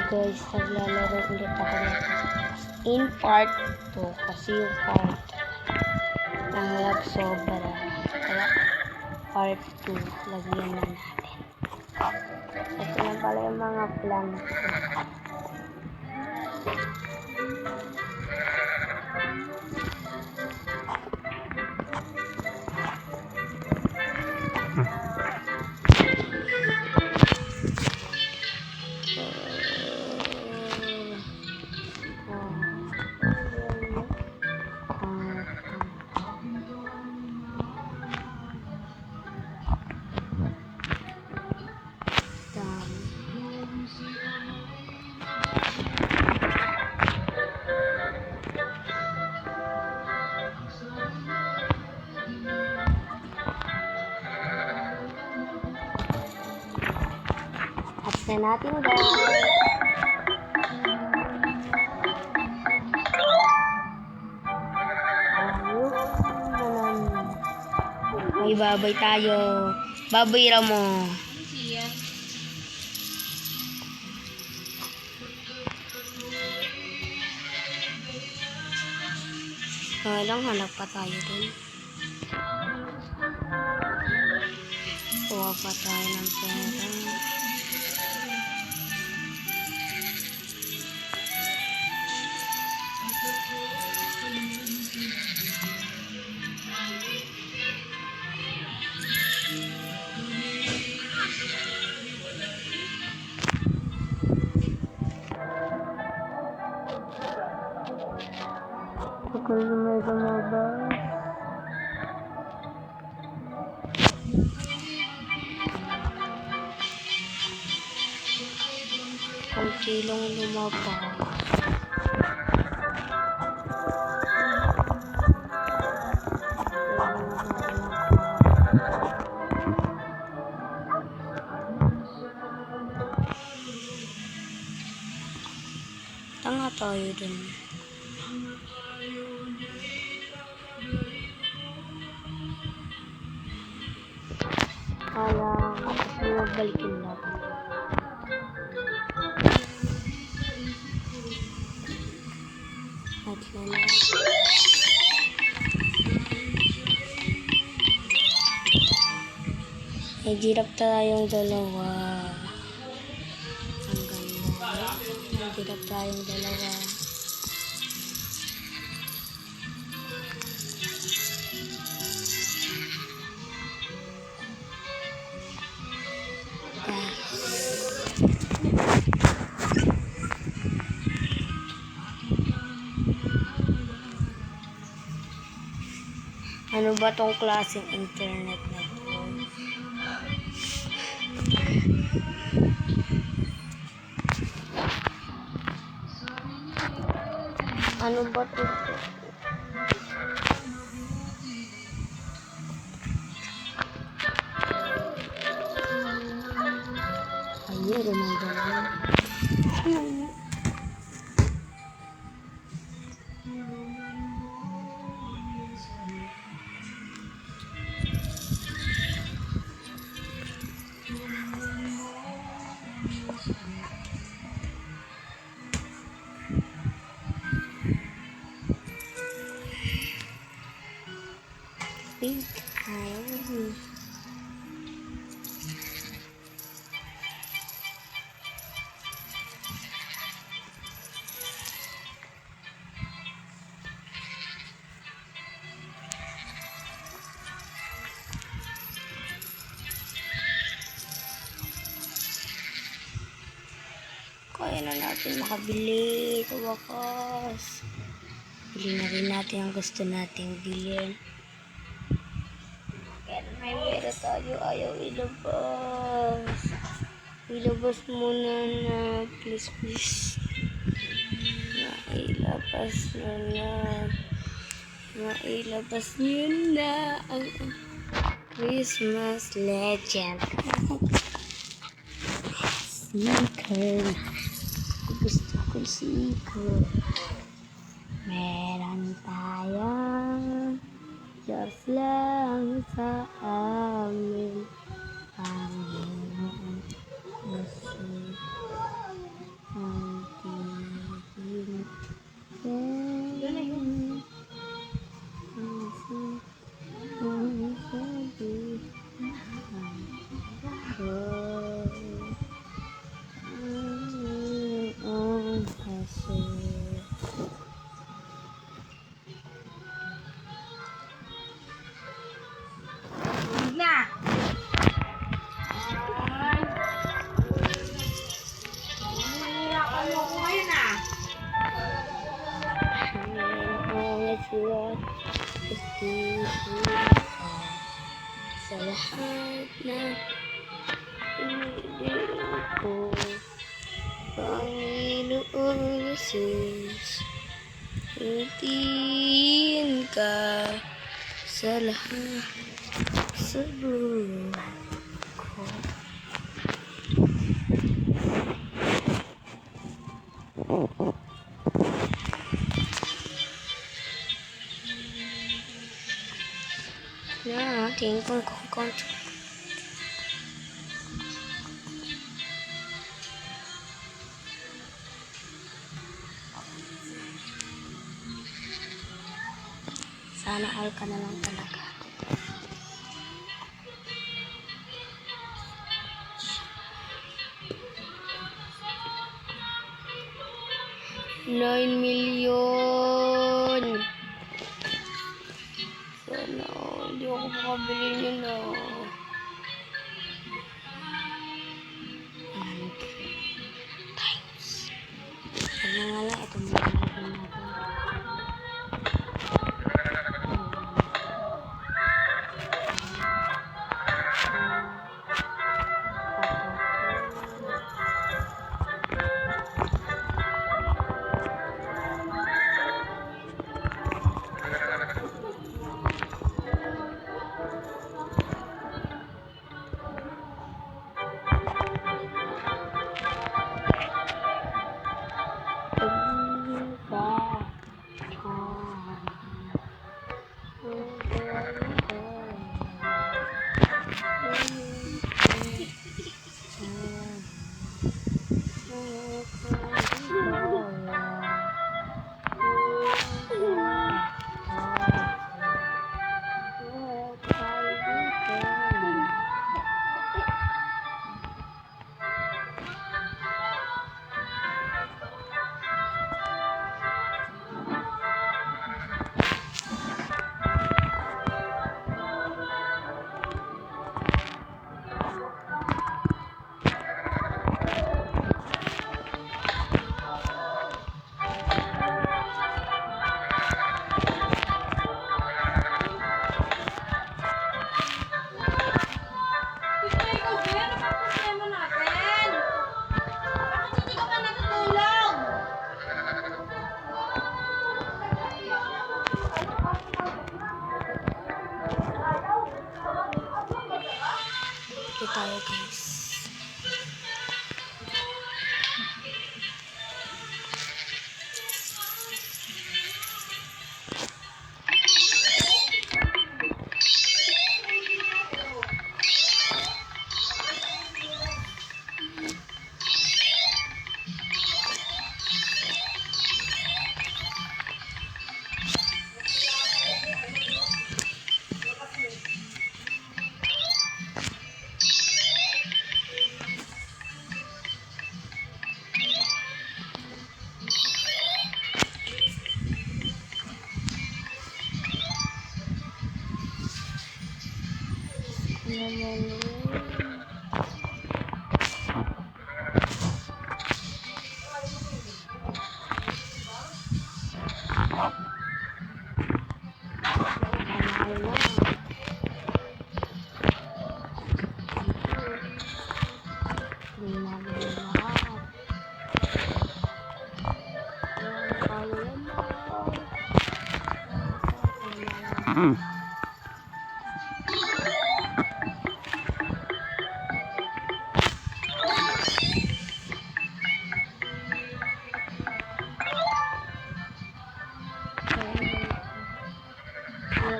guys, naglalaro ulit ako nito. In part 2, kasi yung part ng lag sobra. Kaya part 2, lagyan na natin. Ito na pala yung mga plan ko. Na natin guys. May babay tayo. Babay ra mo. Lang hanap pa tayo dun. Kuha pa tayo ng pera. Bakal may lumabas. Ang kilong lumabas. Tanga tayo dun. Kasi magbalikin natin. At na. Nag-girap tayong dalawa. Ang ganda. Nag-girap tayong dalawa. Ano ba tong klaseng internet na to? Ano ba to? Ayun, gumagana. Pink. Ayun. Kaya na natin makabili sa wakas. Bili na rin natin ang gusto nating bilhin. Kaya may pera tayo, ayaw ilabas. Ilabas muna na, please, please. Mailabas na na. Mailabas nyo na ang Christmas legend. Sneaker. Gusto ko sneaker. Meron tayong Diyos lang sa amin. Panginoon. Gusto Ang haso. Na! Nahihirapan mo ako ngayon ah. Sa lahat na iniiling ko, Panginoon Jesus, itiin ka sa lahat sa buhay ko. Tingin ko kung sana all ka na lang talaga. $9 million. Sana hindi ako makabili nyo na. Times. Sana nga lang itong mga natin. Ikaw, Ben, ano ba problema natin? Bakit hindi ka pa natutulog? Ito tayo guys.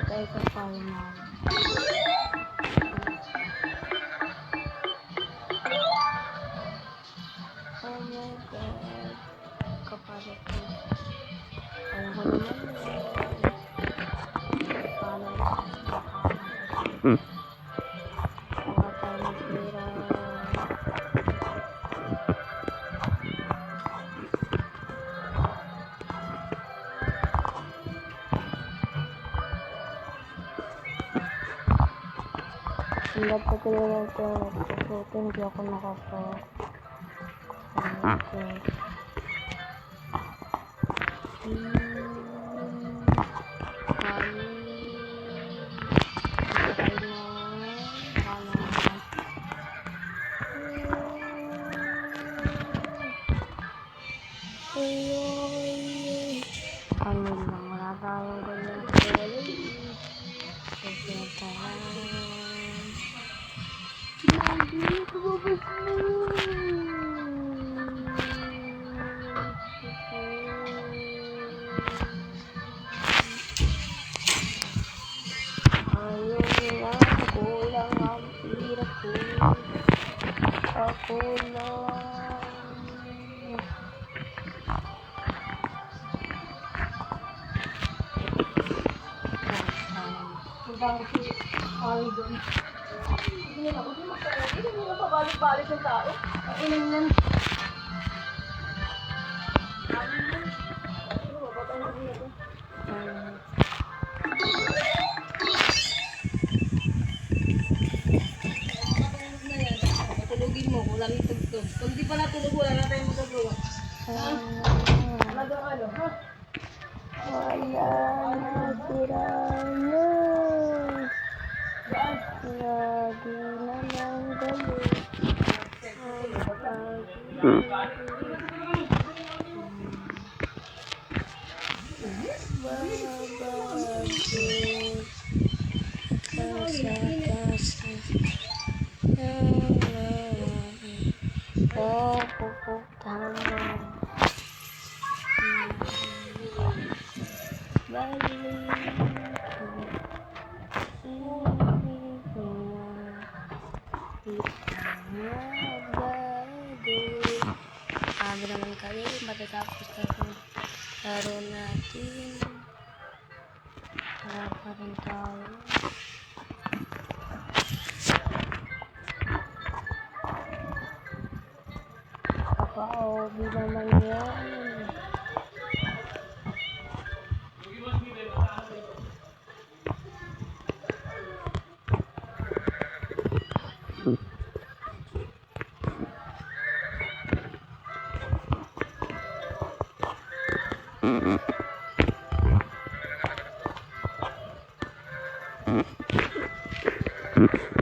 Tayo sa farm. Oh my God. Kapalit ko. Ayaw ko naman yun. Paano Hindi pa ko lang ito. Hindi ako nakapa. Ano lang, wala tayong ganyan. Ayun, ako lang ang hirap ko. Ako lang. Punta ko si Ari doon. Hindi na ako din makakaya. Hindi mo na pabalik-balik ng tao. Ang ilang nan. Tulugin mo, wala nang tugtog. Kung di pa natulog, wala na tayong magagawa. Talagang ano, ha? Wala na sira na. Lagi na lang galit. Sabi naman kami, matatapos na yung laro natin. Wala pa rin tayo. Kaka-OB naman yan. Mm-hmm.